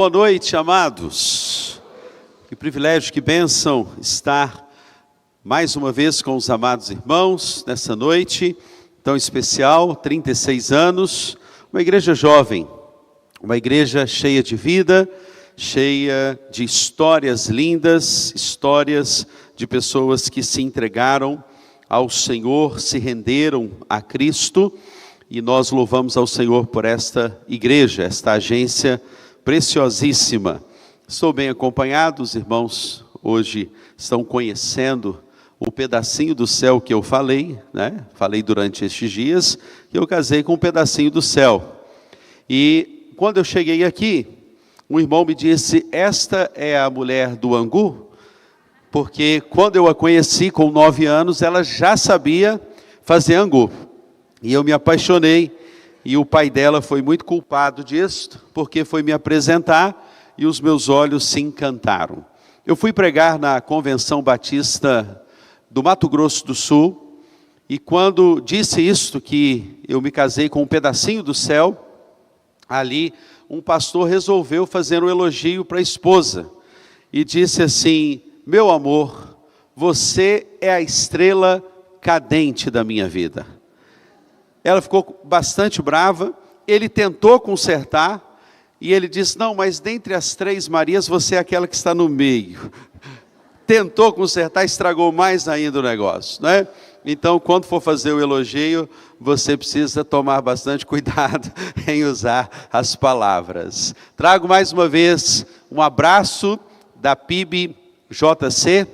Boa noite, amados. Que privilégio, que bênção estar mais uma vez com os amados irmãos nessa noite tão especial, 36 anos, uma igreja jovem, uma igreja cheia de vida, cheia de histórias lindas, histórias de pessoas que se entregaram ao Senhor, se renderam a Cristo, e nós louvamos ao Senhor por esta igreja, esta agência preciosíssima. Estou bem acompanhado, os irmãos hoje estão conhecendo o pedacinho do céu que eu falei, né? Falei durante estes dias, que eu casei com um pedacinho do céu. E quando eu cheguei aqui, um irmão me disse, esta é a mulher do angu? Porque quando eu a conheci com 9 anos, ela já sabia fazer angu. E eu me apaixonei. E o pai dela foi muito culpado disso, porque foi me apresentar e os meus olhos se encantaram. Eu fui pregar na Convenção Batista do Mato Grosso do Sul, e quando disse isto, que eu me casei com um pedacinho do céu, ali um pastor resolveu fazer um elogio para a esposa, e disse assim, meu amor, você é a estrela cadente da minha vida. Ela ficou bastante brava, ele tentou consertar, e ele disse, não, mas dentre as 3 Marias, você é aquela que está no meio. Tentou consertar, estragou mais ainda o negócio, né? Então, quando for fazer o elogio, você precisa tomar bastante cuidado em usar as palavras. Trago mais uma vez um abraço da PIB JC,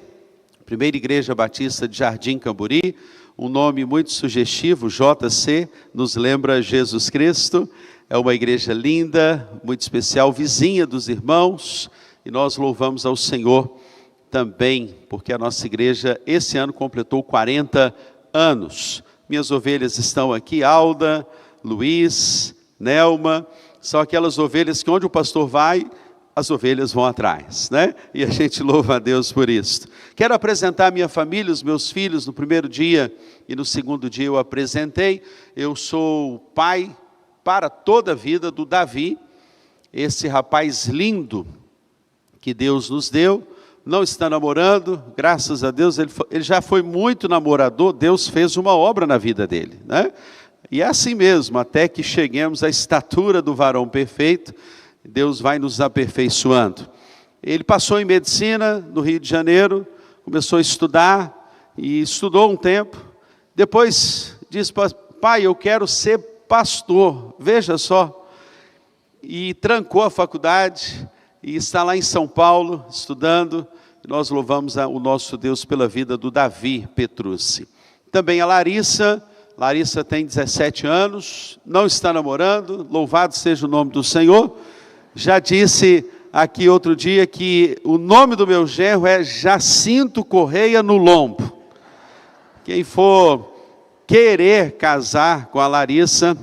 Primeira Igreja Batista de Jardim Camburi, um nome muito sugestivo, JC, nos lembra Jesus Cristo, é uma igreja linda, muito especial, vizinha dos irmãos, e nós louvamos ao Senhor também, porque a nossa igreja esse ano completou 40 anos. Minhas ovelhas estão aqui, Alda, Luiz, Nelma, são aquelas ovelhas que onde o pastor vai, as ovelhas vão atrás, né? E a gente louva a Deus por isso. Quero apresentar a minha família, os meus filhos, no primeiro dia e no segundo dia eu apresentei. Eu sou o pai para toda a vida do Davi, esse rapaz lindo que Deus nos deu, não está namorando, graças a Deus, ele já foi muito namorador, Deus fez uma obra na vida dele, né? E é assim mesmo, até que cheguemos à estatura do varão perfeito, Deus vai nos aperfeiçoando. Ele passou em medicina no Rio de Janeiro, começou a estudar, e estudou um tempo, depois disse, pai, eu quero ser pastor, veja só, e trancou a faculdade, e está lá em São Paulo, estudando, e nós louvamos o nosso Deus pela vida do Davi Petrucci. Também a Larissa tem 17 anos, não está namorando, louvado seja o nome do Senhor. Já disse aqui outro dia que o nome do meu genro é Jacinto Correia no Lombo. Quem for querer casar com a Larissa,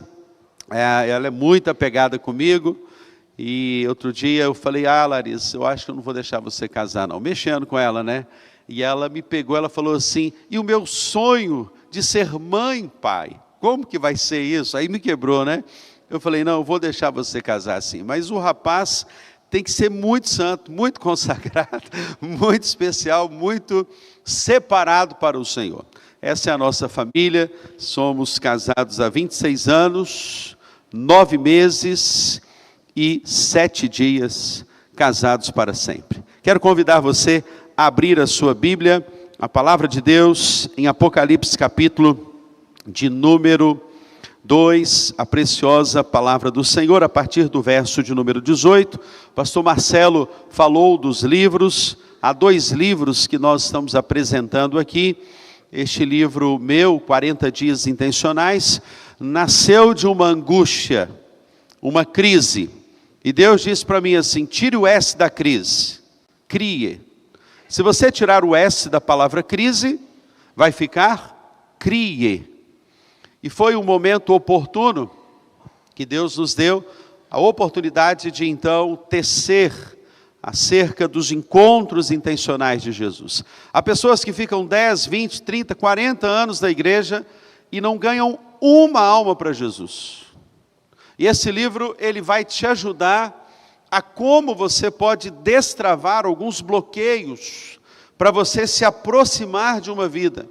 ela é muito apegada comigo. E outro dia eu falei, Larissa, eu acho que eu não vou deixar você casar não. Mexendo com ela, né? E ela me pegou, ela falou assim, e o meu sonho de ser mãe, pai? Como que vai ser isso? Aí me quebrou, né? Eu falei, não, eu vou deixar você casar sim. Mas o rapaz tem que ser muito santo, muito consagrado, muito especial, muito separado para o Senhor. Essa é a nossa família, somos casados há 26 anos, 9 meses e 7 dias, casados para sempre. Quero convidar você a abrir a sua Bíblia, a palavra de Deus, em Apocalipse capítulo de número 2, a preciosa palavra do Senhor, a partir do verso de número 18. O pastor Marcelo falou dos livros, há 2 livros que nós estamos apresentando aqui. Este livro meu, 40 Dias Intencionais, nasceu de uma angústia, uma crise. E Deus disse para mim assim, tire o S da crise, crie. Se você tirar o S da palavra crise, vai ficar crie. E foi um momento oportuno que Deus nos deu a oportunidade de então tecer acerca dos encontros intencionais de Jesus. Há pessoas que ficam 10, 20, 30, 40 anos na igreja e não ganham uma alma para Jesus. E esse livro, ele vai te ajudar a como você pode destravar alguns bloqueios para você se aproximar de uma vida.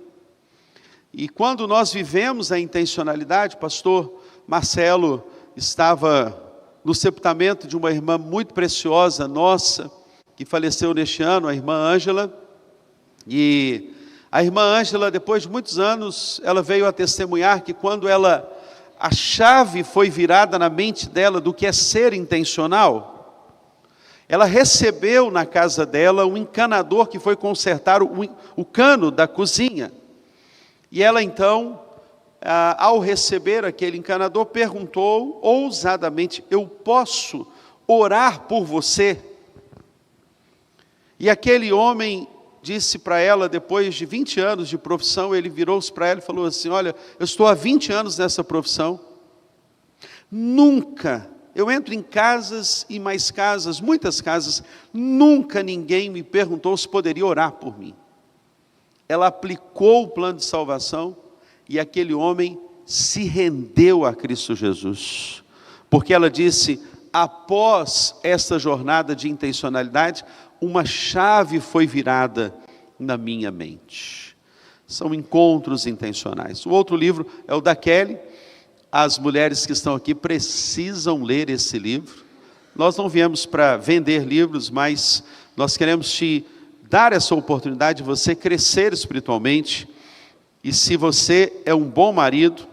E quando nós vivemos a intencionalidade, pastor Marcelo estava no sepultamento de uma irmã muito preciosa nossa, que faleceu neste ano, a irmã Ângela. E a irmã Ângela, depois de muitos anos, ela veio a testemunhar que quando a chave foi virada na mente dela do que é ser intencional, ela recebeu na casa dela um encanador que foi consertar o cano da cozinha. E ela então, ao receber aquele encanador, perguntou ousadamente: eu posso orar por você? E aquele homem disse para ela, depois de 20 anos de profissão, ele virou-se para ela e falou assim: olha, eu estou há 20 anos nessa profissão, nunca, eu entro em casas e mais casas, muitas casas, nunca ninguém me perguntou se poderia orar por mim. Ela aplicou o plano de salvação e aquele homem se rendeu a Cristo Jesus, porque ela disse: após essa jornada de intencionalidade, uma chave foi virada na minha mente. São encontros intencionais. O outro livro é o da Kelly. As mulheres que estão aqui precisam ler esse livro. Nós não viemos para vender livros, mas nós queremos te dar essa oportunidade de você crescer espiritualmente. E se você é um bom marido,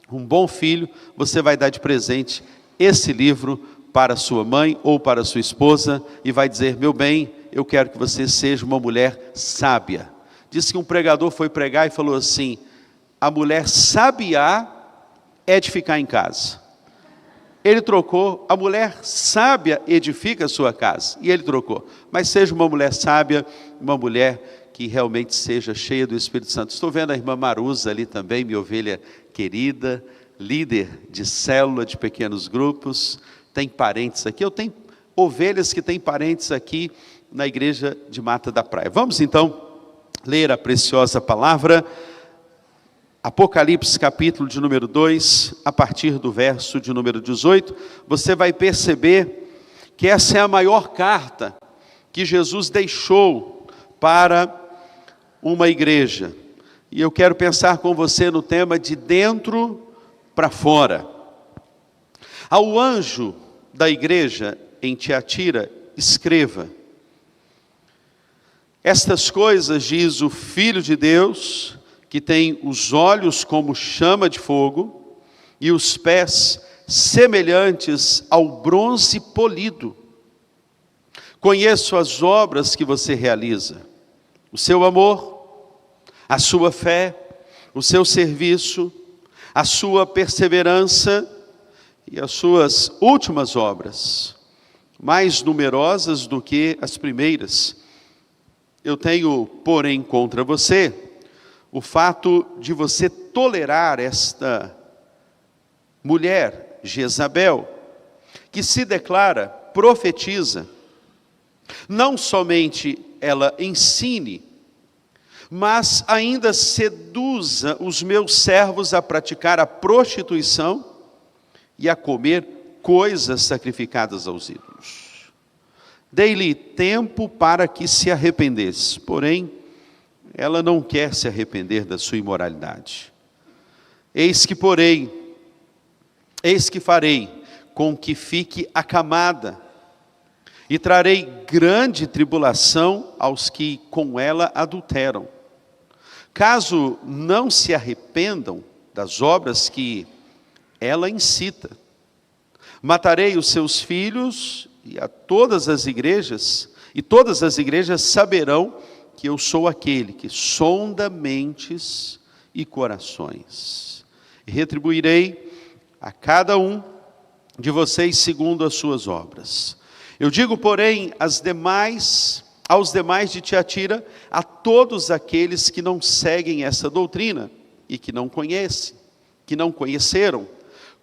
um bom filho, você vai dar de presente esse livro para sua mãe ou para sua esposa e vai dizer: meu bem, eu quero que você seja uma mulher sábia. Diz que um pregador foi pregar e falou assim: a mulher sabiá é de ficar em casa. Ele trocou: a mulher sábia edifica a sua casa. E ele trocou: mas seja uma mulher sábia, uma mulher que realmente seja cheia do Espírito Santo. Estou vendo a irmã Marusa ali também, minha ovelha querida, líder de célula de pequenos grupos. Tem parentes aqui, eu tenho ovelhas que têm parentes aqui na igreja de Mata da Praia. Vamos então ler a preciosa palavra, Apocalipse capítulo de número 2, a partir do verso de número 18, você vai perceber que essa é a maior carta que Jesus deixou para uma igreja. E eu quero pensar com você no tema de dentro para fora. Ao anjo da igreja em Tiatira, escreva: estas coisas diz o Filho de Deus, que tem os olhos como chama de fogo e os pés semelhantes ao bronze polido. Conheço as obras que você realiza, o seu amor, a sua fé, o seu serviço, a sua perseverança e as suas últimas obras, mais numerosas do que as primeiras. Eu tenho, porém, contra você o fato de você tolerar esta mulher, Jezabel, que se declara, profetiza. Não somente ela ensine, mas ainda seduza os meus servos a praticar a prostituição e a comer coisas sacrificadas aos ídolos. Dei-lhe tempo para que se arrependesse, porém, ela não quer se arrepender da sua imoralidade. Eis que farei com que fique acamada, e trarei grande tribulação aos que com ela adulteram. Caso não se arrependam das obras que ela incita, matarei os seus filhos e todas as igrejas saberão que eu sou aquele que sonda mentes e corações. E retribuirei a cada um de vocês segundo as suas obras. Eu digo, porém, aos demais de Tiatira, a todos aqueles que não seguem essa doutrina e que não conheceram,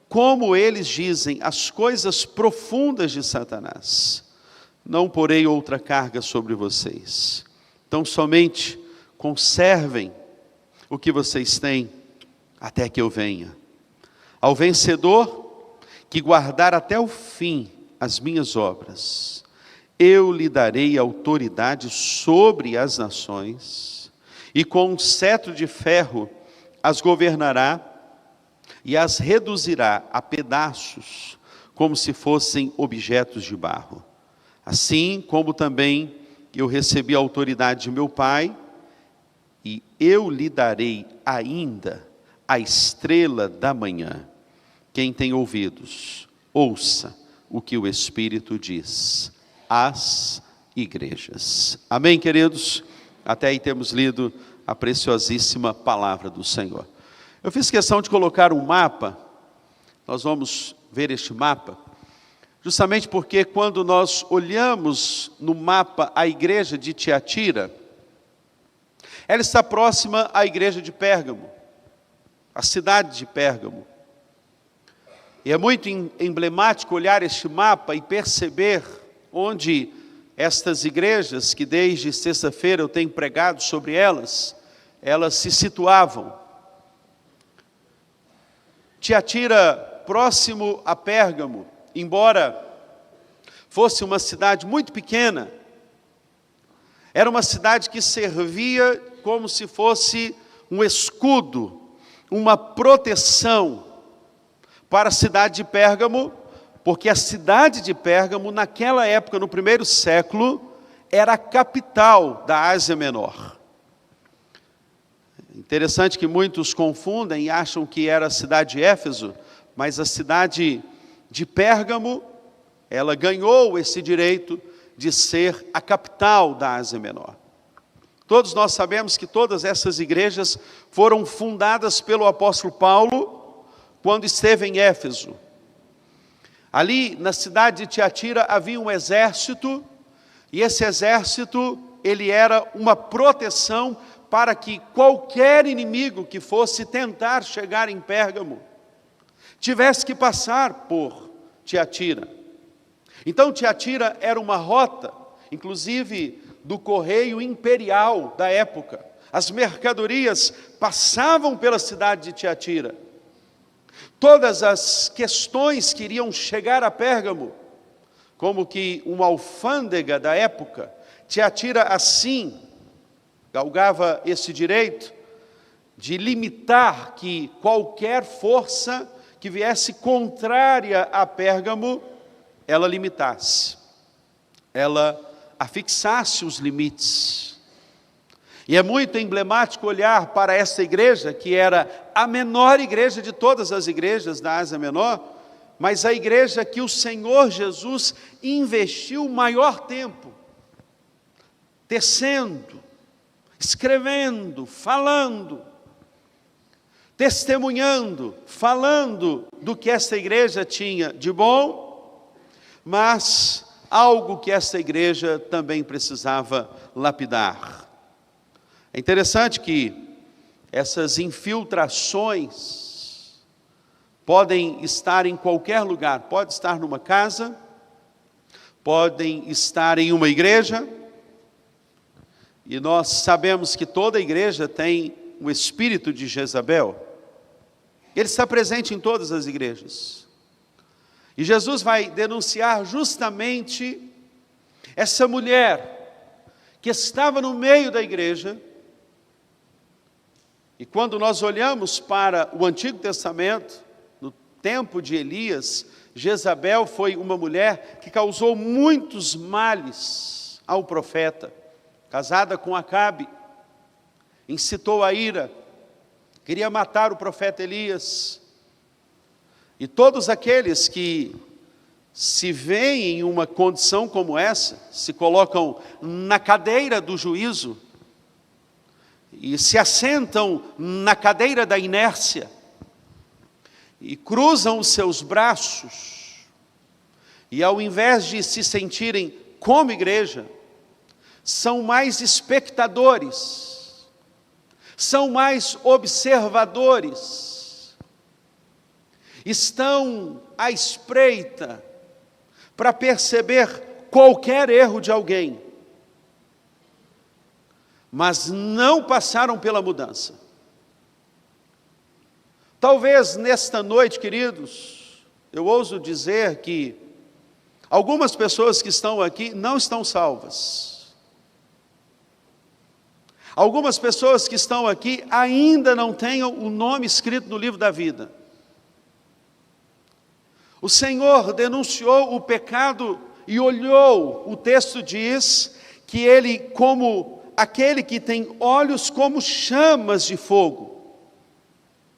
como eles dizem as coisas profundas de Satanás, não porei outra carga sobre vocês. Então somente conservem o que vocês têm até que eu venha. Ao vencedor que guardar até o fim as minhas obras. Eu lhe darei autoridade sobre as nações, e com um cetro de ferro as governará e as reduzirá a pedaços, como se fossem objetos de barro. Assim como também eu recebi a autoridade de meu Pai, e eu lhe darei ainda a estrela da manhã. Quem tem ouvidos, ouça o que o Espírito diz às igrejas. Amém, queridos? Até aí temos lido a preciosíssima palavra do Senhor. Eu fiz questão de colocar um mapa. Nós vamos ver este mapa, justamente porque quando nós olhamos no mapa a igreja de Tiatira, ela está próxima à igreja de Pérgamo, a cidade de Pérgamo. E é muito emblemático olhar este mapa e perceber onde estas igrejas, que desde sexta-feira eu tenho pregado sobre elas se situavam. Tiatira, próximo a Pérgamo, embora fosse uma cidade muito pequena, era uma cidade que servia como se fosse um escudo, uma proteção para a cidade de Pérgamo, porque a cidade de Pérgamo, naquela época, no primeiro século, era a capital da Ásia Menor. Interessante que muitos confundem e acham que era a cidade de Éfeso, mas a cidade de Pérgamo, ela ganhou esse direito de ser a capital da Ásia Menor. Todos nós sabemos que todas essas igrejas foram fundadas pelo apóstolo Paulo quando esteve em Éfeso. Ali na cidade de Tiatira havia um exército, e esse exército, ele era uma proteção para que qualquer inimigo que fosse tentar chegar em Pérgamo, tivesse que passar por Tiatira. Então Tiatira era uma rota, inclusive do correio imperial da época. As mercadorias passavam pela cidade de Tiatira. Todas as questões que iriam chegar a Pérgamo, como que uma alfândega da época, Tiatira assim galgava esse direito de limitar que qualquer força que viesse contrária a Pérgamo, ela limitasse, ela afixasse os limites. E é muito emblemático olhar para essa igreja, que era a menor igreja de todas as igrejas da Ásia Menor, mas a igreja que o Senhor Jesus investiu o maior tempo, tecendo, escrevendo, falando, testemunhando, falando do que essa igreja tinha de bom, mas algo que essa igreja também precisava lapidar. É interessante que essas infiltrações podem estar em qualquer lugar, pode estar numa casa, podem estar em uma igreja, e nós sabemos que toda igreja tem um espírito de Jezabel. Ele está presente em todas as igrejas. E Jesus vai denunciar justamente essa mulher que estava no meio da igreja. E quando nós olhamos para o Antigo Testamento, no tempo de Elias, Jezabel foi uma mulher que causou muitos males ao profeta. Casada com Acabe, incitou a ira, queria matar o profeta Elias. E todos aqueles que se veem em uma condição como essa, se colocam na cadeira do juízo, e se assentam na cadeira da inércia, e cruzam os seus braços, e ao invés de se sentirem como igreja, são mais espectadores, são mais observadores, estão à espreita para perceber qualquer erro de alguém, mas não passaram pela mudança. Talvez nesta noite, queridos, eu ouso dizer que Algumas pessoas que estão aqui não estão salvas. Algumas pessoas que estão aqui ainda não têm o nome escrito no livro da vida. O Senhor denunciou o pecado e olhou, o texto diz, que Ele como aquele que tem olhos como chamas de fogo.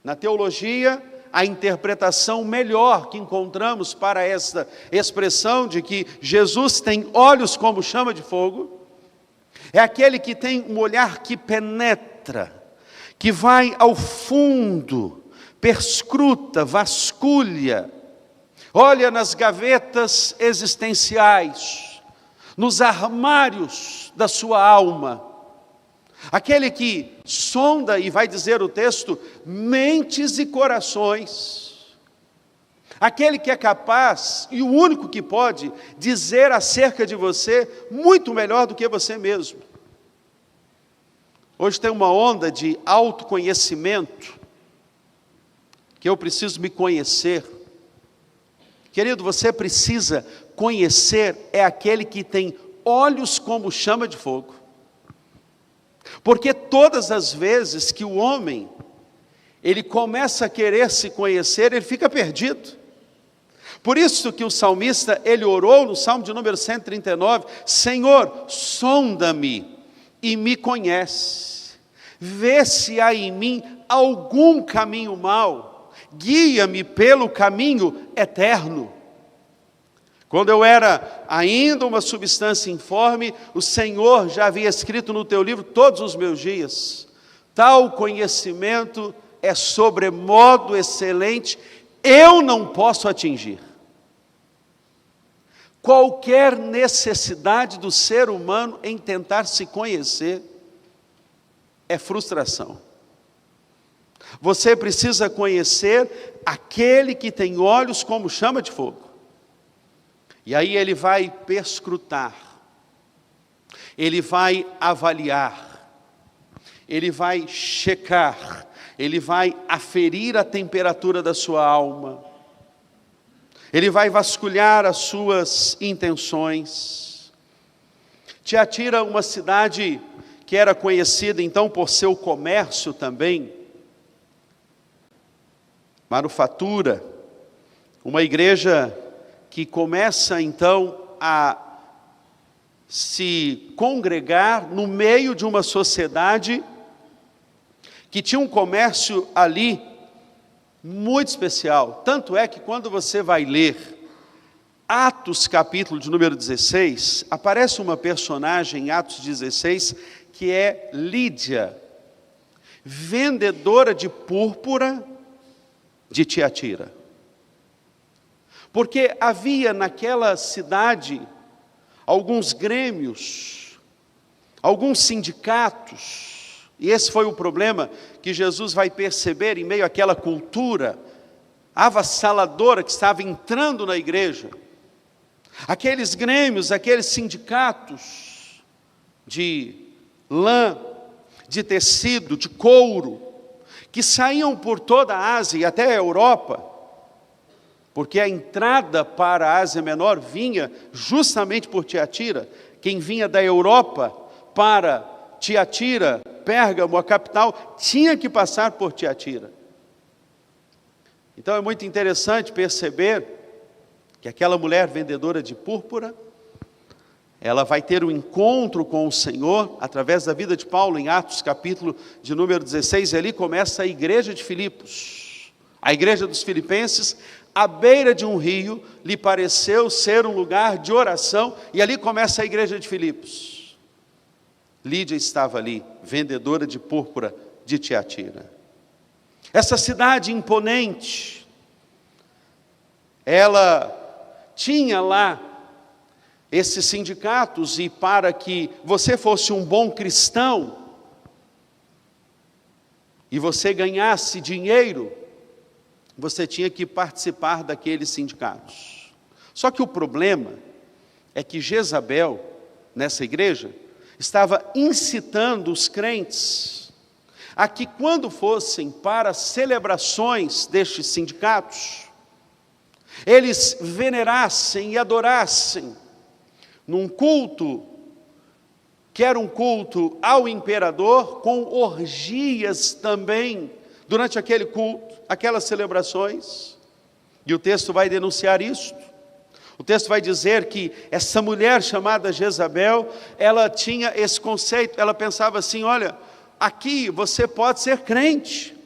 Na teologia, a interpretação melhor que encontramos para esta expressão de que Jesus tem olhos como chama de fogo, é aquele que tem um olhar que penetra, que vai ao fundo, perscruta, vasculha, olha nas gavetas existenciais, nos armários da sua alma. Aquele que sonda, e vai dizer o texto, mentes e corações. Aquele que é capaz, e o único que pode, dizer acerca de você muito melhor do que você mesmo. Hoje tem uma onda de autoconhecimento, que eu preciso me conhecer. Querido, você precisa conhecer, é aquele que tem olhos como chama de fogo. Porque todas as vezes que o homem, ele começa a querer se conhecer, ele fica perdido. Por isso que o salmista, ele orou no Salmo de número 139, Senhor, sonda-me e me conhece. Vê se há em mim algum caminho mau, guia-me pelo caminho eterno. Quando eu era ainda uma substância informe, o Senhor já havia escrito no teu livro todos os meus dias. Tal conhecimento é sobremodo excelente, eu não posso atingir. Qualquer necessidade do ser humano em tentar se conhecer é frustração. Você precisa conhecer aquele que tem olhos como chama de fogo. E aí ele vai perscrutar, ele vai avaliar, ele vai checar, ele vai aferir a temperatura da sua alma, ele vai vasculhar as suas intenções. Tiatira, uma cidade que era conhecida então por seu comércio também, manufatura, uma igreja que começa então a se congregar no meio de uma sociedade que tinha um comércio ali muito especial. Tanto é que quando você vai ler Atos capítulo de número 16, aparece uma personagem em Atos 16 que é Lídia, vendedora de púrpura de Tiatira. Porque havia naquela cidade alguns grêmios, alguns sindicatos, e esse foi o problema que Jesus vai perceber em meio àquela cultura avassaladora que estava entrando na igreja. Aqueles grêmios, aqueles sindicatos de lã, de tecido, de couro, que saíam por toda a Ásia e até a Europa, porque a entrada para a Ásia Menor vinha justamente por Tiatira. Quem vinha da Europa para Tiatira, Pérgamo, a capital, tinha que passar por Tiatira. Então é muito interessante perceber que aquela mulher vendedora de púrpura, ela vai ter um encontro com o Senhor, através da vida de Paulo, em Atos capítulo de número 16, e ali começa a igreja de Filipos. A igreja dos filipenses, à beira de um rio, lhe pareceu ser um lugar de oração, e ali começa a igreja de Filipos. Lídia estava ali, vendedora de púrpura de Tiatira. Essa cidade imponente, ela tinha lá esses sindicatos, e para que você fosse um bom cristão, e você ganhasse dinheiro, você tinha que participar daqueles sindicatos. Só que o problema é que Jezabel, nessa igreja, estava incitando os crentes a que quando fossem para celebrações destes sindicatos, eles venerassem e adorassem num culto que era um culto ao imperador, com orgias também durante aquele culto, aquelas celebrações. E o texto vai denunciar isso. O texto vai dizer que essa mulher chamada Jezabel, ela tinha esse conceito, ela pensava assim: olha, aqui você pode ser crente,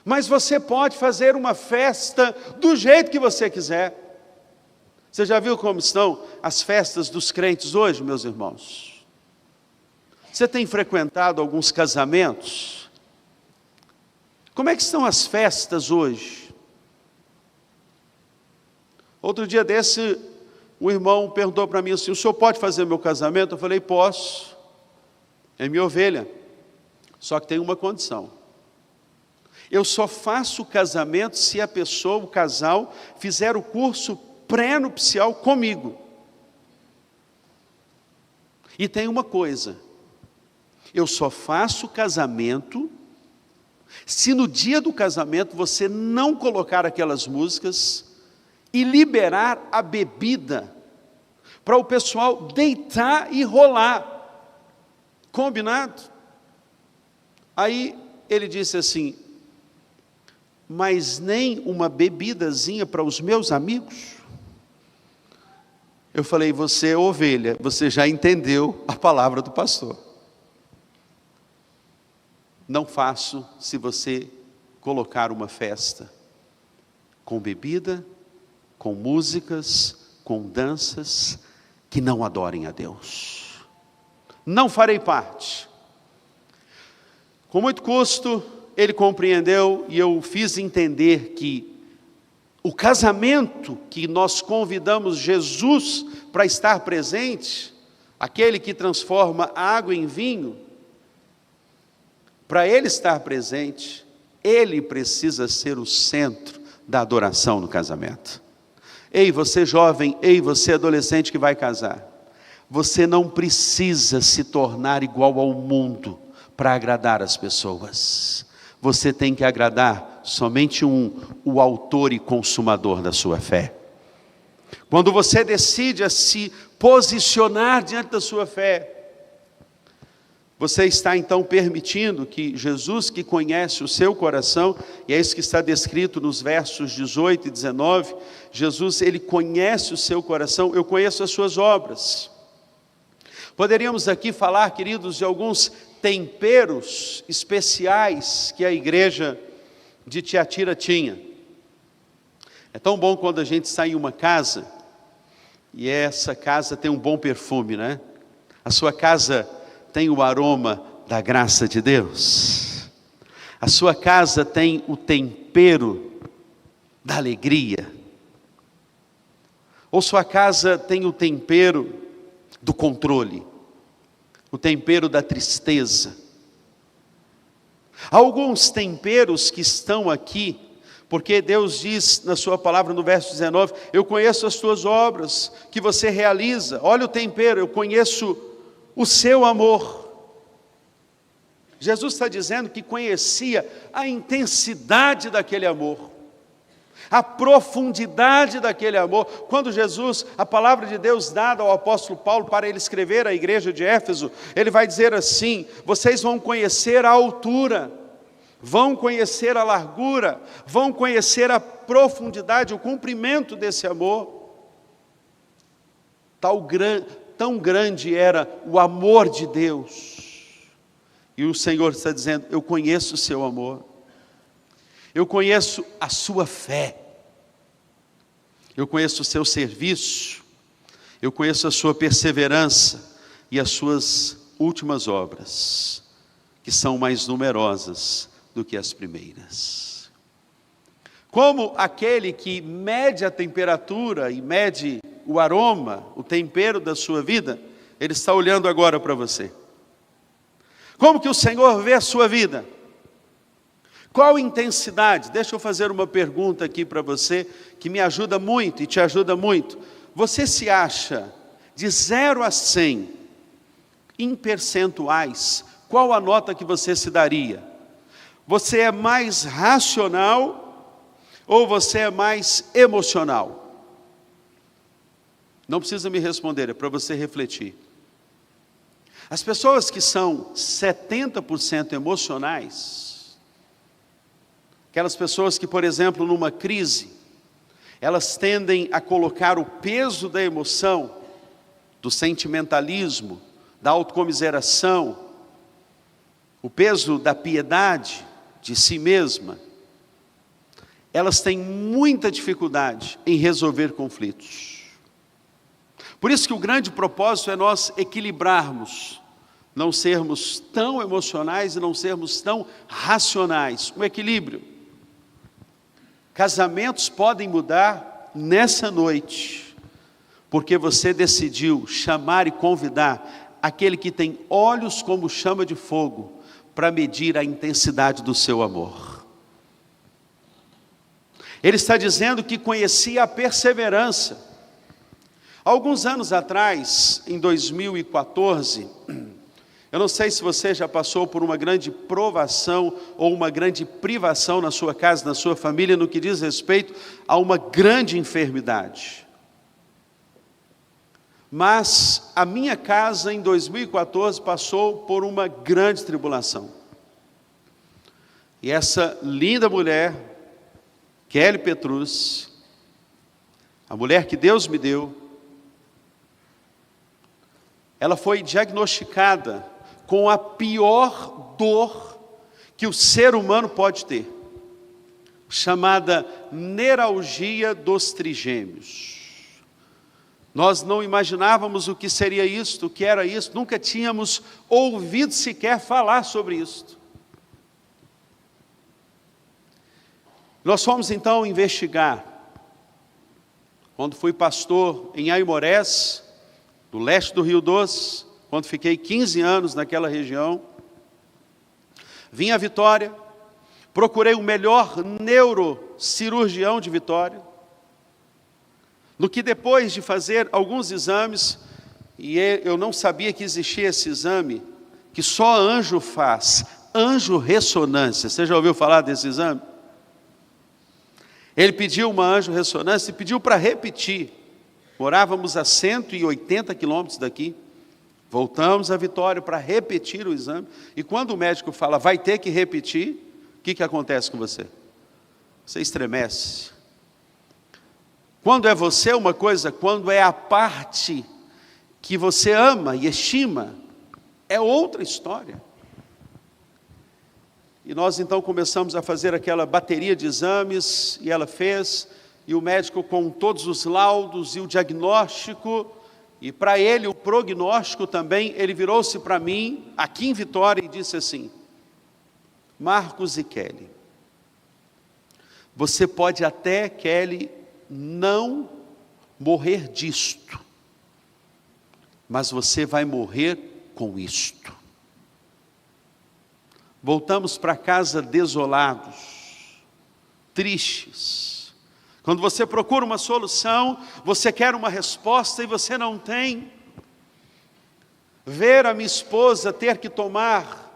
mas você pode fazer uma festa do jeito que você quiser. Você já viu como estão as festas dos crentes hoje, meus irmãos? Você tem frequentado alguns casamentos? Como é que estão as festas hoje? Outro dia desse, um irmão perguntou para mim assim: o senhor pode fazer meu casamento? Eu falei: posso, é minha ovelha, só que tem uma condição. Eu só faço o casamento se a pessoa, o casal, fizer o curso pré-nupcial comigo. E tem uma coisa: eu só faço o casamento se no dia do casamento você não colocar aquelas músicas e liberar a bebida para o pessoal deitar e rolar. Combinado? Aí ele disse assim: mas nem uma bebidazinha para os meus amigos? Eu falei: você é ovelha, você já entendeu a palavra do pastor. Não faço se você colocar uma festa com bebida, com músicas, com danças, que não adorem a Deus. Não farei parte. Com muito custo, ele compreendeu e eu fiz entender que o casamento que nós convidamos Jesus para estar presente, aquele que transforma a água em vinho, para ele estar presente, ele precisa ser o centro da adoração no casamento. Ei, você jovem, ei, você adolescente que vai casar, você não precisa se tornar igual ao mundo para agradar as pessoas. Você tem que agradar somente o autor e consumador da sua fé. Quando você decide a se posicionar diante da sua fé, você está então permitindo que Jesus, que conhece o seu coração, e é isso que está descrito nos versos 18 e 19, Jesus, ele conhece o seu coração. Eu conheço as suas obras. Poderíamos aqui falar, queridos, de alguns temperos especiais que a igreja de Tiatira tinha. É tão bom quando a gente sai em uma casa, e essa casa tem um bom perfume, né? A sua casa tem o aroma da graça de Deus. A sua casa tem o tempero da alegria. Ou sua casa tem o tempero do controle, o tempero da tristeza. Há alguns temperos que estão aqui, porque Deus diz na sua palavra no verso 19, eu conheço as tuas obras que você realiza. Olha o tempero, eu conheço o seu amor. Jesus está dizendo que conhecia a intensidade daquele amor, a profundidade daquele amor. Quando Jesus, a palavra de Deus dada ao apóstolo Paulo para ele escrever à igreja de Éfeso, ele vai dizer assim: vocês vão conhecer a altura, vão conhecer a largura, vão conhecer a profundidade, o comprimento desse amor. Tão grande era o amor de Deus. E o Senhor está dizendo: eu conheço o seu amor, eu conheço a sua fé, eu conheço o seu serviço, eu conheço a sua perseverança e as suas últimas obras, que são mais numerosas do que as primeiras. Como aquele que mede a temperatura e mede o aroma, o tempero da sua vida, ele está olhando agora para você. Como que o Senhor vê a sua vida? Qual intensidade? Deixa eu fazer uma pergunta aqui para você, que me ajuda muito e te ajuda muito. Você se acha de 0 a 100, em percentuais, qual a nota que você se daria? Você é mais racional? Ou você é mais emocional? Não precisa me responder, é para você refletir. As pessoas que são 70% emocionais, aquelas pessoas que, por exemplo, numa crise, elas tendem a colocar o peso da emoção, do sentimentalismo, da autocomiseração, o peso da piedade de si mesma, elas têm muita dificuldade em resolver conflitos. Por isso que o grande propósito é nós equilibrarmos, não sermos tão emocionais e não sermos tão racionais, um equilíbrio. Casamentos podem mudar nessa noite, porque você decidiu chamar e convidar aquele que tem olhos como chama de fogo, para medir a intensidade do seu amor. Ele está dizendo que conhecia a perseverança. Alguns anos atrás, em 2014, eu não sei se você já passou por uma grande provação ou uma grande privação na sua casa, na sua família, no que diz respeito a uma grande enfermidade. Mas a minha casa em 2014 passou por uma grande tribulação. E essa linda mulher, Kelly Petrus, a mulher que Deus me deu, ela foi diagnosticada com a pior dor que o ser humano pode ter, chamada neuralgia dos trigêmeos. Nós não imaginávamos o que seria isto, o que era isso, nunca tínhamos ouvido sequer falar sobre isto. Nós fomos então investigar. Quando fui pastor em Aimorés, no leste do Rio Doce, quando fiquei 15 anos naquela região, vim a Vitória, procurei o melhor neurocirurgião de Vitória, no que depois de fazer alguns exames, e eu não sabia que existia esse exame, que só anjo faz, anjo-ressonância. Você já ouviu falar desse exame? Ele pediu uma anjo-ressonância e pediu para repetir. Morávamos a 180 quilômetros daqui, voltamos a Vitória para repetir o exame, e quando o médico fala, vai ter que repetir, o que acontece com você? Você estremece. Quando é você uma coisa, quando é a parte que você ama e estima, é outra história. E nós então começamos a fazer aquela bateria de exames, e ela fez, e o médico com todos os laudos e o diagnóstico, e para ele o prognóstico também, ele virou-se para mim, aqui em Vitória, e disse assim, Marcos e Kelly, você pode até, Kelly, não morrer disto, mas você vai morrer com isto. Voltamos para casa desolados, tristes. Quando você procura uma solução, você quer uma resposta e você não tem. Ver a minha esposa ter que tomar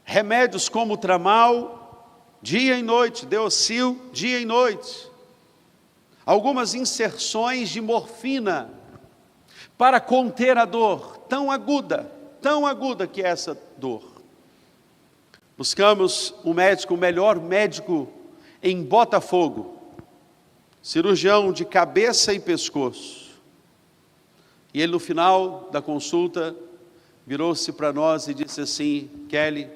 remédios como Tramal, dia e noite, Deocil, dia e noite. Algumas inserções de morfina para conter a dor tão aguda que é essa dor. Buscamos um médico, o melhor médico em Botafogo, cirurgião de cabeça e pescoço. E ele no final da consulta virou-se para nós e disse assim, Kelly,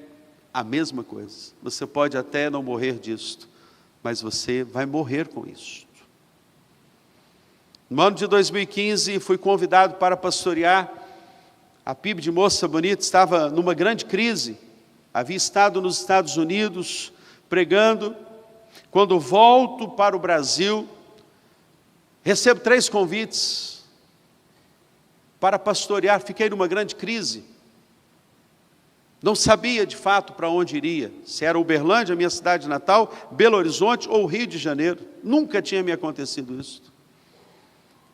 a mesma coisa, você pode até não morrer disto, mas você vai morrer com isso. No ano de 2015, fui convidado para pastorear. A PIB de Moça Bonita estava numa grande crise. Havia estado nos Estados Unidos pregando. Quando volto para o Brasil, recebo 3 convites para pastorear. Fiquei numa grande crise. Não sabia de fato para onde iria. Se era Uberlândia, minha cidade natal, Belo Horizonte ou Rio de Janeiro. Nunca tinha me acontecido isso.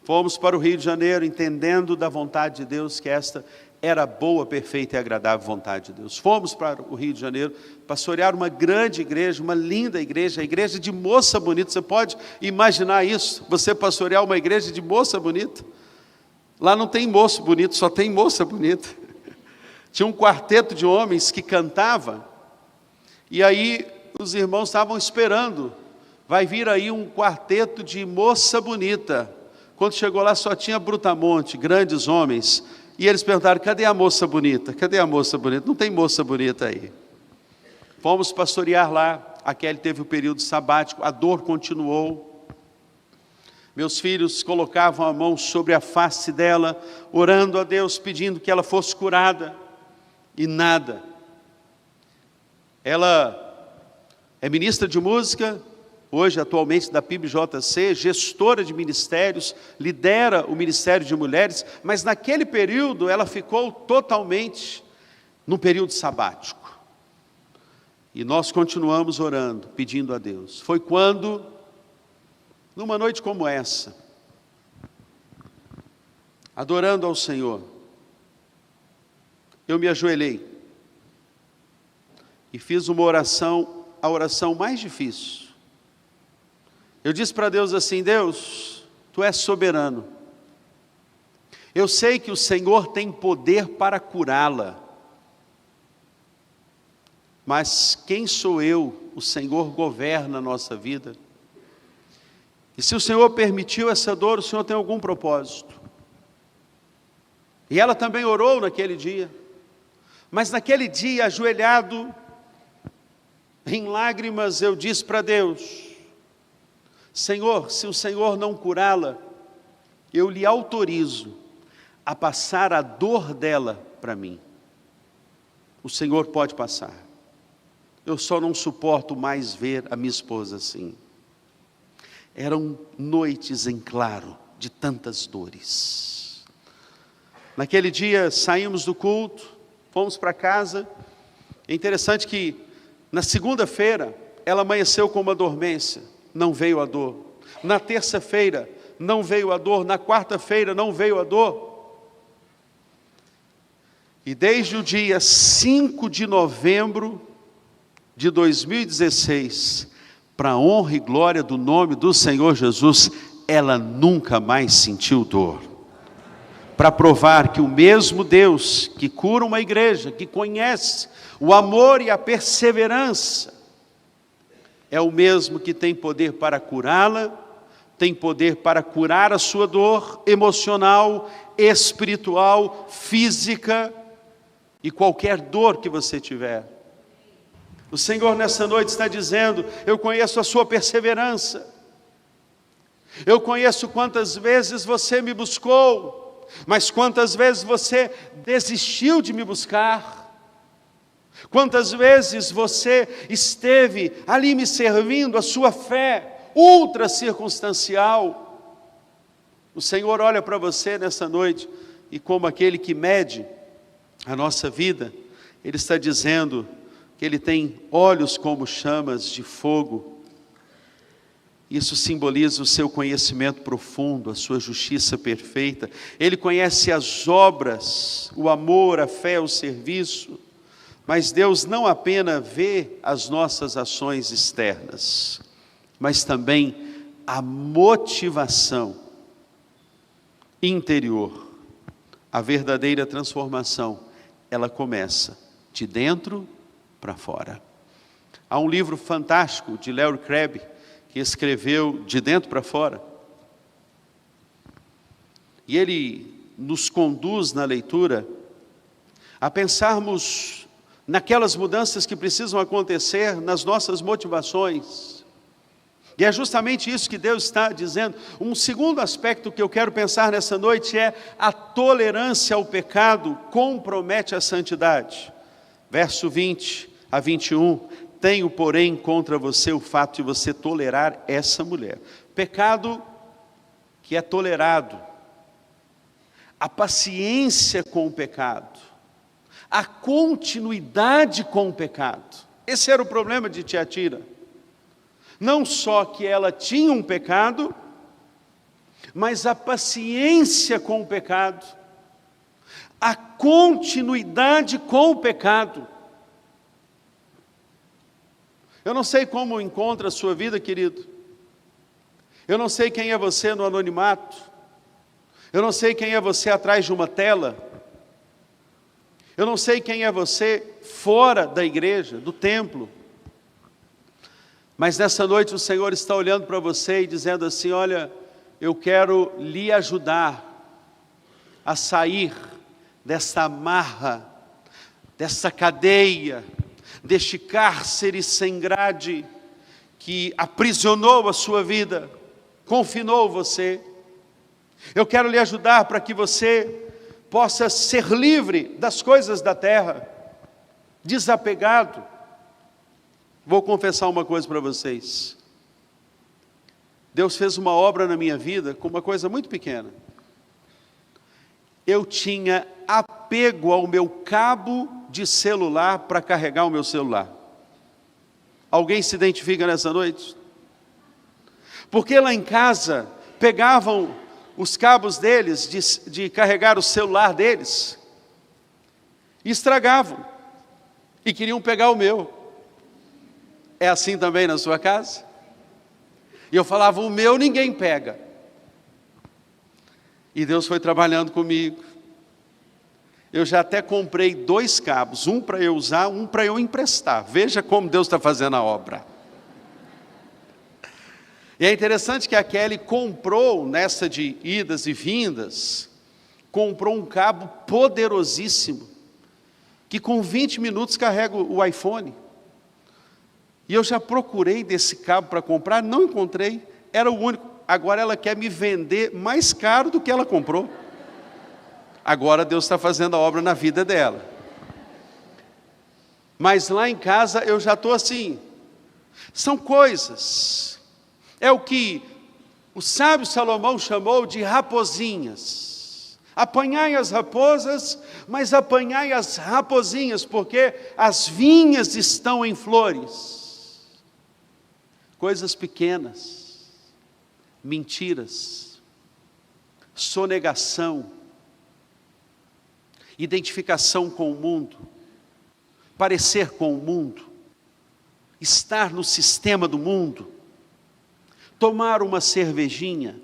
Fomos para o Rio de Janeiro entendendo da vontade de Deus, que esta era a boa, perfeita e agradável vontade de Deus. Fomos para o Rio de Janeiro pastorear uma grande igreja, uma linda igreja, a igreja de moça bonita. Você pode imaginar isso? Você pastorear uma igreja de moça bonita? Lá não tem moço bonito, só tem moça bonita. Tinha um quarteto de homens que cantava, e aí os irmãos estavam esperando, vai vir aí um quarteto de moça bonita. Quando chegou lá só tinha brutamonte, grandes homens, e eles perguntaram: cadê a moça bonita? Cadê a moça bonita? Não tem moça bonita aí. Fomos pastorear lá. A Kelly teve o período sabático, a dor continuou. Meus filhos colocavam a mão sobre a face dela, orando a Deus, pedindo que ela fosse curada, e nada. Ela é ministra de música, hoje atualmente da PIBJC, gestora de ministérios, lidera o Ministério de Mulheres, mas naquele período ela ficou totalmente no período sabático. E nós continuamos orando, pedindo a Deus. Foi quando, numa noite como essa, adorando ao Senhor, eu me ajoelhei e fiz uma oração, a oração mais difícil. Eu disse para Deus assim: Deus, Tu és soberano. Eu sei que o Senhor tem poder para curá-la. Mas quem sou eu? O Senhor governa a nossa vida. E se o Senhor permitiu essa dor, o Senhor tem algum propósito. E ela também orou naquele dia. Mas naquele dia, ajoelhado, em lágrimas, eu disse para Deus: Senhor, se o Senhor não curá-la, eu lhe autorizo a passar a dor dela para mim. O Senhor pode passar. Eu só não suporto mais ver a minha esposa assim. Eram noites em claro de tantas dores. Naquele dia saímos do culto, fomos para casa. É interessante que na segunda-feira ela amanheceu com uma dormência. Não veio a dor. Na terça-feira não veio a dor. Na quarta-feira não veio a dor. E desde o dia 5 de novembro de 2016, para a honra e glória do nome do Senhor Jesus, ela nunca mais sentiu dor. Para provar que o mesmo Deus que cura uma igreja, que conhece o amor e a perseverança, é o mesmo que tem poder para curá-la, tem poder para curar a sua dor emocional, espiritual, física e qualquer dor que você tiver. O Senhor nessa noite está dizendo: eu conheço a sua perseverança, eu conheço quantas vezes você me buscou, mas quantas vezes você desistiu de me buscar. Quantas vezes você esteve ali me servindo, a sua fé ultra circunstancial. O Senhor olha para você nessa noite e, como aquele que mede a nossa vida, Ele está dizendo que Ele tem olhos como chamas de fogo. Isso simboliza o seu conhecimento profundo, a sua justiça perfeita. Ele conhece as obras, o amor, a fé, o serviço. Mas Deus não apenas vê as nossas ações externas, mas também a motivação interior. A verdadeira transformação, ela começa de dentro para fora. Há um livro fantástico de Larry Crabb, que escreveu De Dentro para Fora. E ele nos conduz na leitura a pensarmos naquelas mudanças que precisam acontecer nas nossas motivações. E é justamente isso que Deus está dizendo. Um segundo aspecto que eu quero pensar nessa noite é: a tolerância ao pecado compromete a santidade. Verso 20 a 21, tenho porém contra você o fato de você tolerar essa mulher. Pecado que é tolerado, a paciência com o pecado, a continuidade com o pecado. Esse era o problema de Tiatira. Não só que ela tinha um pecado, mas a paciência com o pecado, a continuidade com o pecado. Eu não sei como encontra a sua vida, querido. Eu não sei quem é você no anonimato. Eu não sei quem é você atrás de uma tela. Eu não sei quem é você fora da igreja, do templo. Mas nessa noite o Senhor está olhando para você e dizendo assim: olha, eu quero lhe ajudar a sair dessa amarra, dessa cadeia, deste cárcere sem grade que aprisionou a sua vida, confinou você. Eu quero lhe ajudar para que você possa ser livre das coisas da terra, desapegado. Vou confessar uma coisa para vocês. Deus fez uma obra na minha vida com uma coisa muito pequena. Eu tinha apego ao meu cabo de celular para carregar o meu celular. Alguém se identifica nessa noite? Porque lá em casa pegavam os cabos deles de carregar o celular deles e estragavam e queriam pegar o meu. É assim também na sua casa? E eu falava: o meu ninguém pega. E Deus foi trabalhando comigo. Eu já até comprei 2 cabos, um para eu usar, um para eu emprestar. Veja como Deus está fazendo a obra. E é interessante que a Kelly comprou, nessa de idas e vindas, comprou um cabo poderosíssimo, que com 20 minutos carrega o iPhone. E eu já procurei desse cabo para comprar, não encontrei, era o único. Agora ela quer me vender mais caro do que ela comprou. Agora Deus está fazendo a obra na vida dela. Mas lá em casa eu já estou assim. São coisas. É o que o sábio Salomão chamou de raposinhas. Apanhai as raposas, mas apanhai as raposinhas, porque as vinhas estão em flores. Coisas pequenas, mentiras, sonegação, identificação com o mundo, parecer com o mundo, estar no sistema do mundo, tomar uma cervejinha,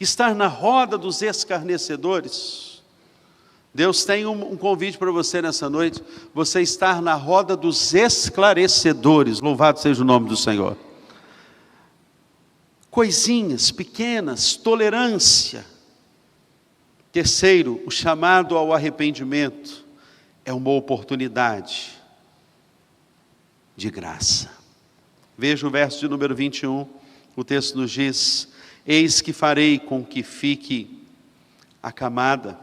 estar na roda dos escarnecedores. Deus tem um convite para você nessa noite, você estar na roda dos esclarecedores, louvado seja o nome do Senhor. Coisinhas pequenas, tolerância. Terceiro, o chamado ao arrependimento é uma oportunidade de graça. Veja o verso de número 21, o texto nos diz: eis que farei com que fique acamada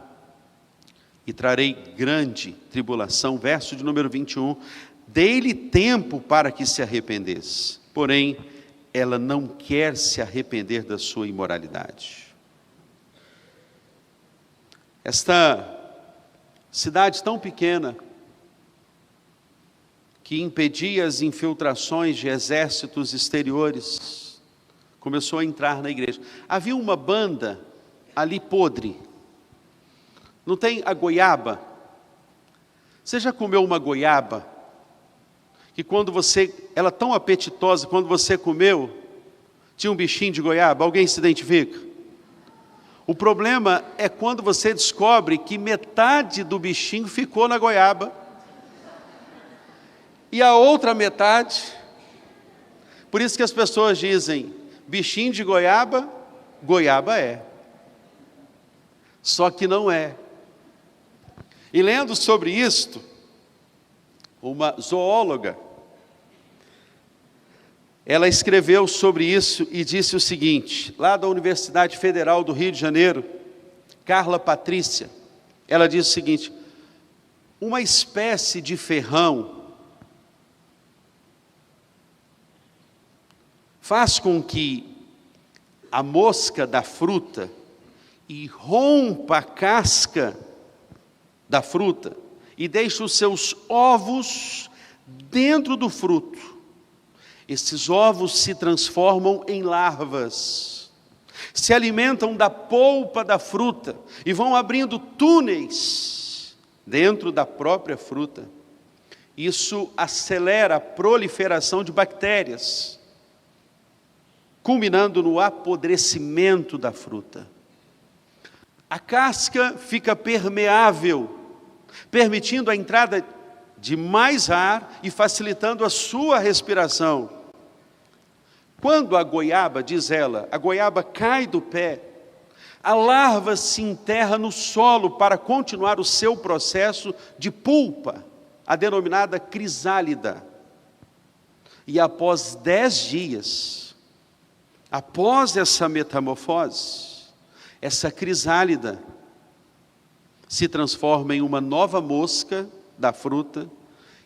e trarei grande tribulação. Verso de número 21, dei-lhe tempo para que se arrependesse, porém ela não quer se arrepender da sua imoralidade. Esta cidade tão pequena, que impedia as infiltrações de exércitos exteriores, começou a entrar na igreja. Havia uma banda ali podre. Não tem a goiaba? Você já comeu uma goiaba? Que quando ela é tão apetitosa, quando você comeu, tinha um bichinho de goiaba. Alguém se identifica? O problema é quando você descobre que metade do bichinho ficou na goiaba e a outra metade. Por isso que as pessoas dizem: bichinho de goiaba, goiaba é. Só que não é. E lendo sobre isto, uma zoóloga, ela escreveu sobre isso e disse o seguinte, lá da Universidade Federal do Rio de Janeiro, Carla Patrícia, ela diz o seguinte: uma espécie de ferrão faz com que a mosca da fruta e rompa a casca da fruta e deixa os seus ovos dentro do fruto. Esses ovos se transformam em larvas. se alimentam da polpa da fruta e vão abrindo túneis dentro da própria fruta. Isso acelera a proliferação de bactérias, culminando no apodrecimento da fruta. A casca fica permeável, permitindo a entrada de mais ar e facilitando a sua respiração. Quando a goiaba, diz ela, a goiaba cai do pé, a larva se enterra no solo para continuar o seu processo de pulpa, a denominada crisálida. E após 10 dias, após essa metamorfose, essa crisálida se transforma em uma nova mosca da fruta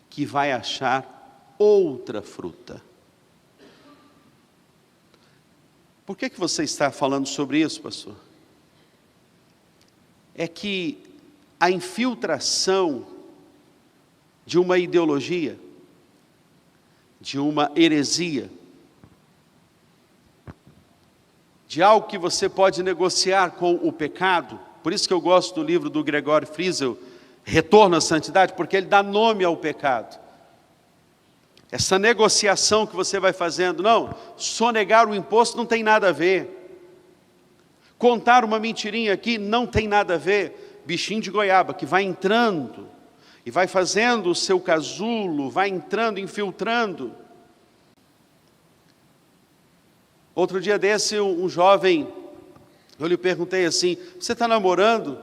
que vai achar outra fruta. Por que você está falando sobre isso, pastor? É que a infiltração de uma ideologia, de uma heresia, de algo que você pode negociar com o pecado. Por isso que eu gosto do livro do Gregório Friesel, Retorno à Santidade, porque ele dá nome ao pecado. Essa negociação que você vai fazendo, não, sonegar o imposto não tem nada a ver. Contar uma mentirinha aqui não tem nada a ver. Bichinho de goiaba que vai entrando e vai fazendo o seu casulo, vai entrando, infiltrando. Outro dia desse, um jovem, eu lhe perguntei assim, você está namorando?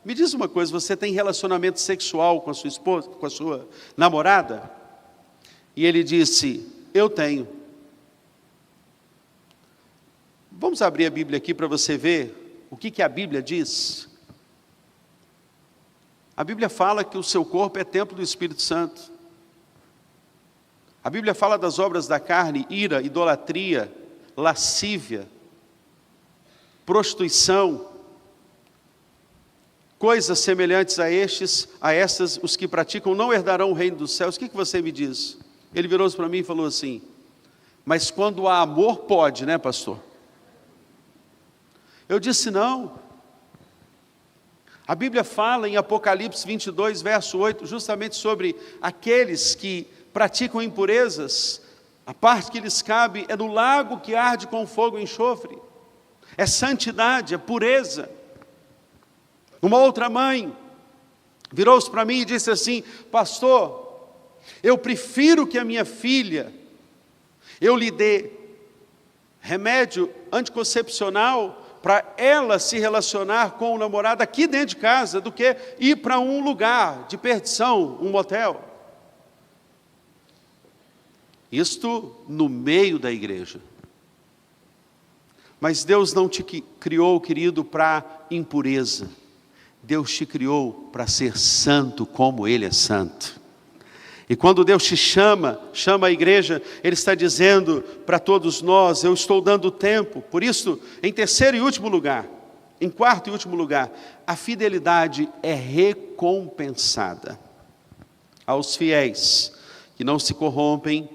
Me diz uma coisa, você tem relacionamento sexual com a sua esposa, com a sua namorada? E ele disse, eu tenho. Vamos abrir a Bíblia aqui para você ver o que a Bíblia diz. A Bíblia fala que o seu corpo é templo do Espírito Santo. A Bíblia fala das obras da carne, ira, idolatria, lascívia, prostituição, coisas semelhantes a estas, os que praticam não herdarão o reino dos céus. O que você me diz? Ele virou-se para mim e falou assim, mas quando há amor pode, né, pastor? Eu disse não. A Bíblia fala em Apocalipse 22, verso 8, justamente sobre aqueles que praticam impurezas. A parte que lhes cabe é no lago que arde com fogo e enxofre. É santidade, é pureza. Uma outra mãe virou-se para mim e disse assim, pastor, eu prefiro que a minha filha, eu lhe dê remédio anticoncepcional para ela se relacionar com o namorado aqui dentro de casa, do que ir para um lugar de perdição, um motel. Isto no meio da igreja. Mas Deus não te criou, querido, para impureza. Deus te criou para ser santo como Ele é santo. E quando Deus te chama a igreja, Ele está dizendo para todos nós, eu estou dando tempo. Por isso, em terceiro e último lugar, em quarto e último lugar, a fidelidade é recompensada. Aos fiéis que não se corrompem,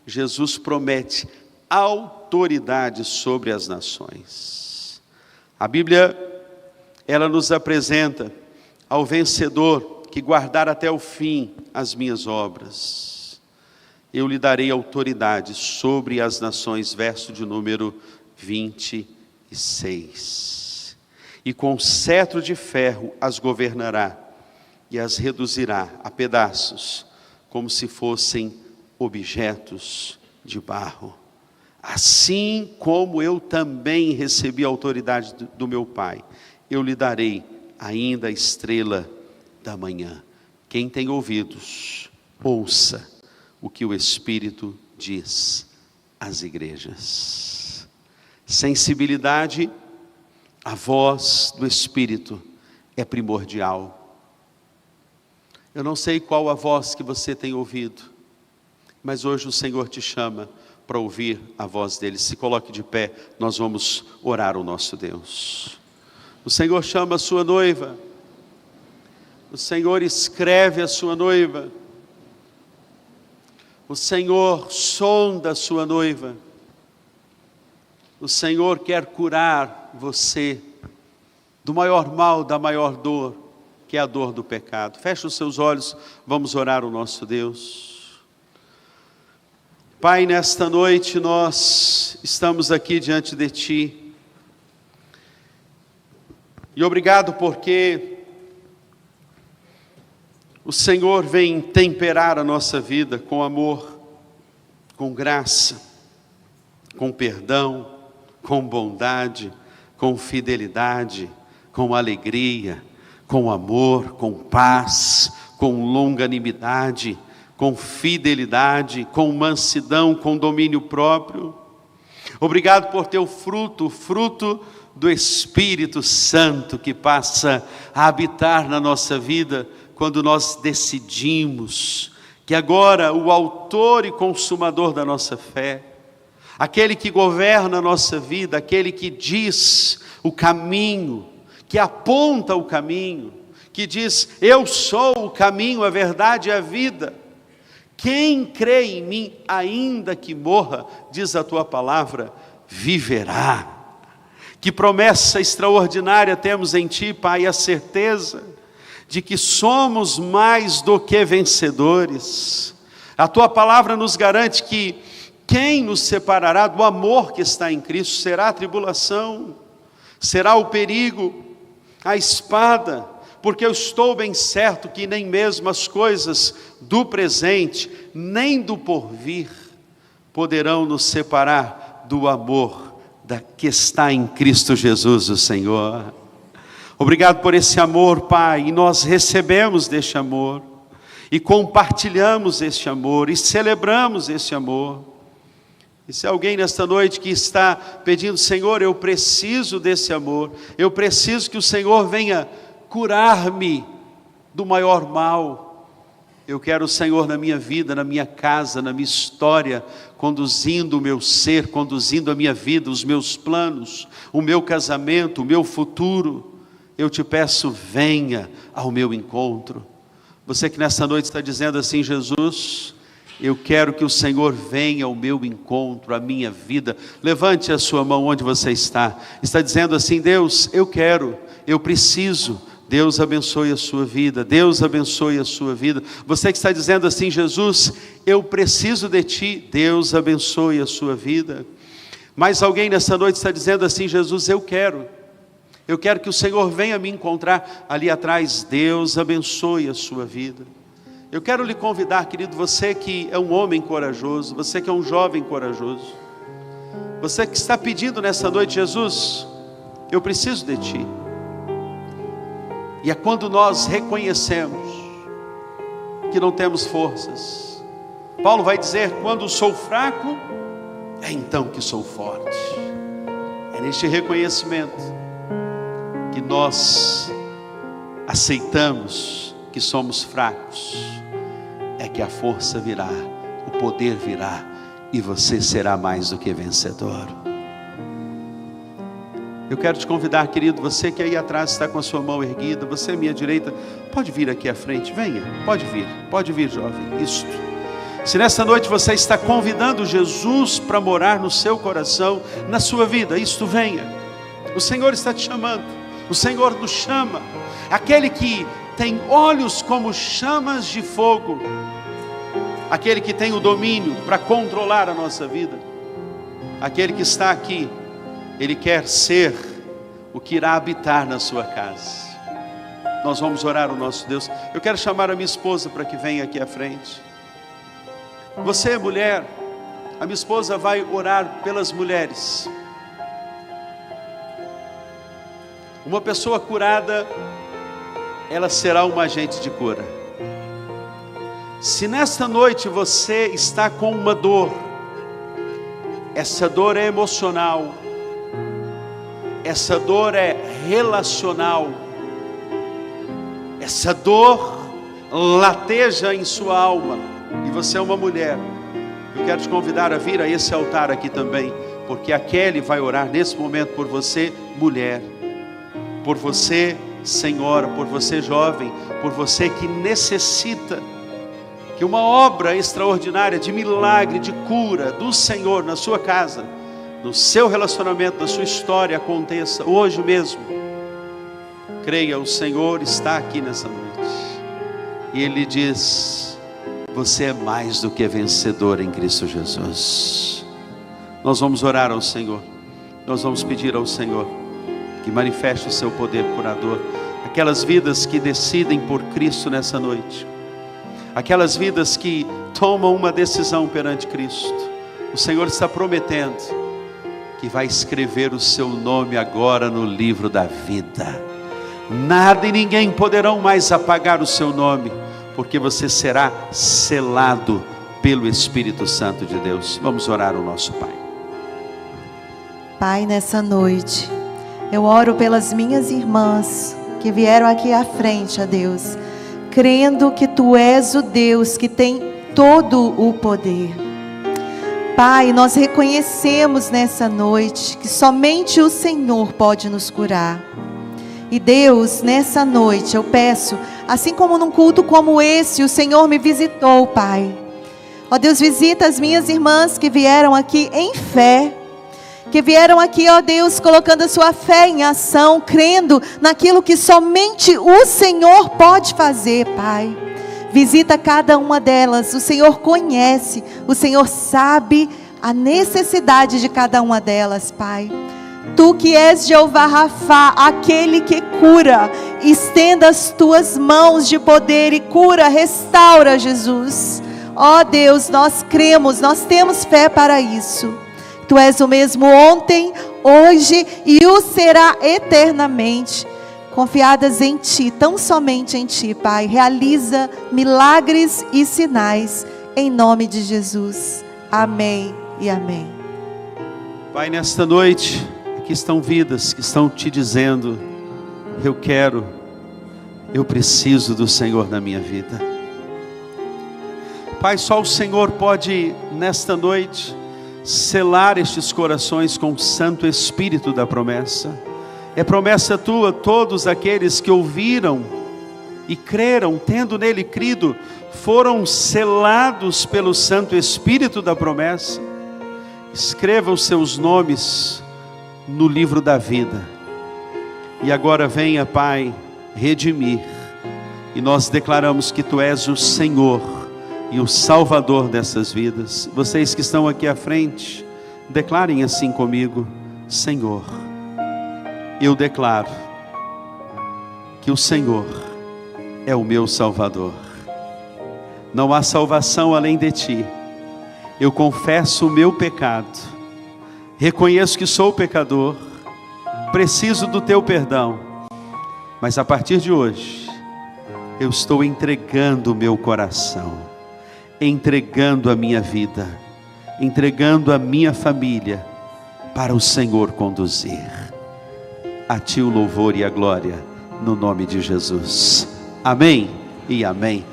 Jesus promete autoridade sobre as nações. A Bíblia, ela nos apresenta ao vencedor que guardar até o fim as minhas obras. Eu lhe darei autoridade sobre as nações, verso de número 26. E com cetro de ferro as governará e as reduzirá a pedaços, como se fossem objetos de barro. Assim como eu também recebi a autoridade do meu Pai, eu lhe darei ainda a estrela da manhã. Quem tem ouvidos, ouça o que o Espírito diz às igrejas. Sensibilidade à voz do Espírito é primordial. Eu não sei qual a voz que você tem ouvido, mas hoje o Senhor te chama para ouvir a voz dele. Se coloque de pé, nós vamos orar ao nosso Deus. O Senhor chama a sua noiva. O Senhor escreve a sua noiva. O Senhor sonda a sua noiva. o Senhor quer curar você do maior mal, da maior dor, que é a dor do pecado. Feche os seus olhos, vamos orar ao nosso Deus. Pai, nesta noite nós estamos aqui diante de Ti. E obrigado porque o Senhor vem temperar a nossa vida com amor, com graça, com perdão, com bondade, com fidelidade, com alegria, com amor, com paz, com longanimidade, com fidelidade, com mansidão, com domínio próprio. Obrigado por teu fruto, o fruto do Espírito Santo que passa a habitar na nossa vida quando nós decidimos que agora o autor e consumador da nossa fé, aquele que governa a nossa vida, aquele que diz o caminho, que aponta o caminho, que diz: eu sou o caminho, a verdade e a vida. Quem crê em mim, ainda que morra, diz a tua palavra, viverá. Que promessa extraordinária temos em ti, Pai, a certeza de que somos mais do que vencedores. A tua palavra nos garante que quem nos separará do amor que está em Cristo? Será a tribulação, será o perigo, a espada, porque eu estou bem certo que nem mesmo as coisas do presente, nem do porvir, poderão nos separar do amor que está em Cristo Jesus, o Senhor. Obrigado por esse amor, Pai, e nós recebemos deste amor, e compartilhamos este amor, e celebramos este amor. E se alguém nesta noite que está pedindo: Senhor, eu preciso desse amor, eu preciso que o Senhor venha curar-me do maior mal. Eu quero o Senhor na minha vida, na minha casa, na minha história, conduzindo o meu ser, conduzindo a minha vida, os meus planos, o meu casamento, o meu futuro. Eu te peço, venha ao meu encontro. Você que nesta noite está dizendo assim: Jesus, eu quero que o Senhor venha ao meu encontro, à minha vida. Levante a sua mão onde você está. Está dizendo assim: Deus, eu quero, eu preciso. Deus abençoe a sua vida, Deus abençoe a sua vida. Você que está dizendo assim: Jesus, eu preciso de Ti, Deus abençoe a sua vida. Mas alguém nessa noite está dizendo assim: Jesus, eu quero que o Senhor venha me encontrar ali atrás, Deus abençoe a sua vida. Eu quero lhe convidar, querido, você que é um homem corajoso, você que é um jovem corajoso, você que está pedindo nessa noite: Jesus, eu preciso de Ti. E é quando nós reconhecemos que não temos forças. Paulo vai dizer: quando sou fraco, é então que sou forte. É neste reconhecimento que nós aceitamos que somos fracos, é que a força virá, o poder virá, e você será mais do que vencedor. Eu quero te convidar, querido, você que aí atrás está com a sua mão erguida, você à minha direita, pode vir aqui à frente, venha, pode vir, jovem, isto. Se nessa noite você está convidando Jesus para morar no seu coração, na sua vida, isto, venha. O Senhor está te chamando, o Senhor nos chama, aquele que tem olhos como chamas de fogo, aquele que tem o domínio para controlar a nossa vida, aquele que está aqui. Ele quer ser o que irá habitar na sua casa. Nós vamos orar ao nosso Deus. Eu quero chamar a minha esposa para que venha aqui à frente. Você, mulher, a minha esposa vai orar pelas mulheres. Uma pessoa curada, ela será um agente de cura. Se nesta noite você está com uma dor, essa dor é emocional, essa dor é relacional, essa dor lateja em sua alma, e você é uma mulher, eu quero te convidar a vir a esse altar aqui também, porque a Kelly vai orar nesse momento por você, mulher, por você, senhora, por você, jovem, por você que necessita que uma obra extraordinária de milagre, de cura do Senhor na sua casa no seu relacionamento, na sua história, aconteça hoje mesmo. Creia, o Senhor está aqui nessa noite. E Ele diz: você é mais do que vencedor em Cristo Jesus. Nós vamos orar ao Senhor. Nós vamos pedir ao Senhor que manifeste o seu poder curador. Aquelas vidas que decidem por Cristo nessa noite. Aquelas vidas que tomam uma decisão perante Cristo. O Senhor está prometendo que vai escrever o seu nome agora no livro da vida. Nada e ninguém poderão mais apagar o seu nome, porque você será selado pelo Espírito Santo de Deus. Vamos orar ao nosso Pai. Pai, nessa noite, eu oro pelas minhas irmãs que vieram aqui à frente, ó Deus, crendo que Tu és o Deus que tem todo o poder. Pai, nós reconhecemos nessa noite que somente o Senhor pode nos curar. E Deus, nessa noite eu peço, assim como num culto como esse, o Senhor me visitou, Pai. Ó Deus, visita as minhas irmãs que vieram aqui em fé, que vieram aqui, ó Deus, colocando a sua fé em ação, crendo naquilo que somente o Senhor pode fazer, Pai. Visita cada uma delas, o Senhor conhece, o Senhor sabe a necessidade de cada uma delas, Pai. Tu que és Jeová Rafá, aquele que cura, estenda as Tuas mãos de poder e cura, restaura, Jesus. Ó Deus, nós cremos, nós temos fé para isso. Tu és o mesmo ontem, hoje e o será eternamente. Confiadas em Ti, tão somente em Ti, Pai. Realiza milagres e sinais, em nome de Jesus. Amém e amém. Pai, nesta noite, aqui estão vidas que estão Te dizendo: eu preciso do Senhor na minha vida. Pai, só o Senhor pode, nesta noite, selar estes corações com o Santo Espírito da promessa. É promessa Tua, todos aqueles que ouviram e creram, tendo nele crido, foram selados pelo Santo Espírito da promessa. Escreva os seus nomes no livro da vida. E agora venha, Pai, redimir. E nós declaramos que Tu és o Senhor e o Salvador dessas vidas. Vocês que estão aqui à frente, declarem assim comigo: Senhor, eu declaro que o Senhor é o meu Salvador. Não há salvação além de Ti. Eu confesso o meu pecado, reconheço que sou pecador, preciso do Teu perdão, mas a partir de hoje, eu estou entregando o meu coração, entregando a minha vida, entregando a minha família para o Senhor conduzir. A Ti o louvor e a glória, no nome de Jesus. Amém e amém.